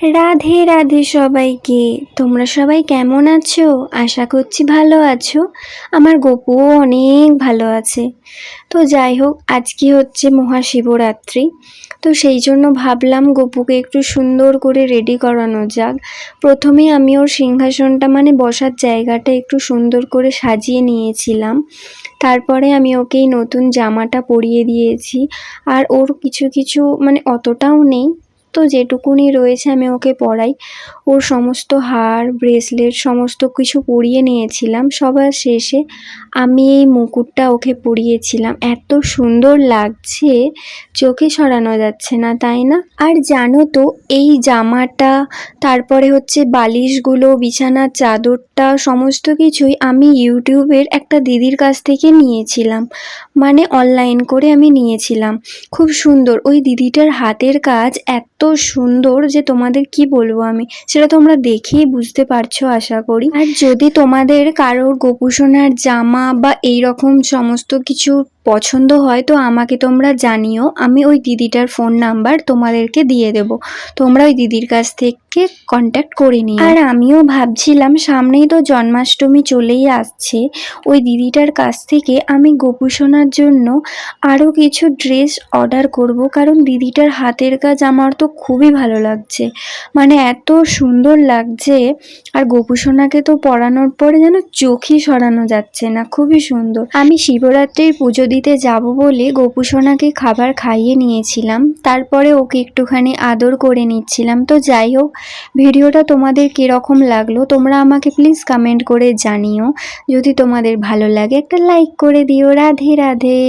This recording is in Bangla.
রাধে রাধে সবাইকে। তোমরা সবাই কেমন আছো? আশা করছি ভালো আছো। আমার গপুও অনেক ভালো আছে। তো যাই হোক, আজকে হচ্ছে মহাশিবরাত্রি। তো সেই জন্য ভাবলাম গপুকে একটু সুন্দর করে রেডি করানো যাক। প্রথমে আমি ওর সিংহাসনটা মানে বসার জায়গাটা একটু সুন্দর করে সাজিয়ে নিয়েছিলাম। তারপরে আমি ওকে এই নতুন জামাটা পরিয়ে দিয়েছি। আর ওর কিছু কিছু মানে অতটাও নেই, তো যেটুকুনি রয়েছে আমি ওকে পরাই। ওর সমস্ত হার ব্রেসলেট সমস্ত কিছু পরিয়ে নিয়েছিলাম। সবার শেষে আমি এই মুকুটটা ওকে পরিয়েছিলাম। এত সুন্দর লাগছে, চোখে সরানো যাচ্ছে না, তাই না? আর জানো তো, এই জামাটা, তারপরে হচ্ছে বালিশগুলো, বিছানার চাদরটা, সমস্ত কিছুই আমি ইউটিউবের একটা দিদির কাছ থেকে নিয়েছিলাম। মানে অনলাইন করে আমি নিয়েছিলাম। খুব সুন্দর, ওই দিদিটার হাতের কাজ এত সুন্দর যে তোমাদের কি বলবো আমি, সেটা তোমরা দেখেই বুঝতে পারছো আশা করি। আর যদি তোমাদের কারোর গোপুসোনার জামা বা এই রকম সমস্ত কিছু পছন্দ হয় তো আমাকে তোমরা জানিও, আমি ওই দিদিটার ফোন নাম্বার তোমাদেরকে দিয়ে দেব। তোমরা ওই দিদির কাছ থেকে কন্ট্যাক্ট করে নিও। আর আমিও ভাবছিলাম সামনেই তো জন্মাষ্টমী চলেই আসছে, ওই দিদিটার কাছ থেকে আমি গোপুসোনার জন্য আরও কিছু ড্রেস অর্ডার করব, কারণ দিদিটার হাতের কাজ আমার তো খুবই ভালো লাগছে, মানে এত সুন্দর লাগছে। আর গোপুসোনাকে তো পরানোর পরে যেন চোখই সরানো যাচ্ছে না, খুবই সুন্দর। আমি শিবরাত্রির পুজো দিতে যাব বলে গোপুসোনাকে খাবার খাইয়ে নিয়েছিলাম, তারপরে ওকে একটুখানি আদর করে নিচ্ছিলাম। তো যাই হোক, ভিডিওটা তোমাদের কীরকম লাগলো তোমরা আমাকে প্লিজ কমেন্ট করে জানিও। যদি তোমাদের ভালো লাগে একটা লাইক করে দিও। রাধে রাধে।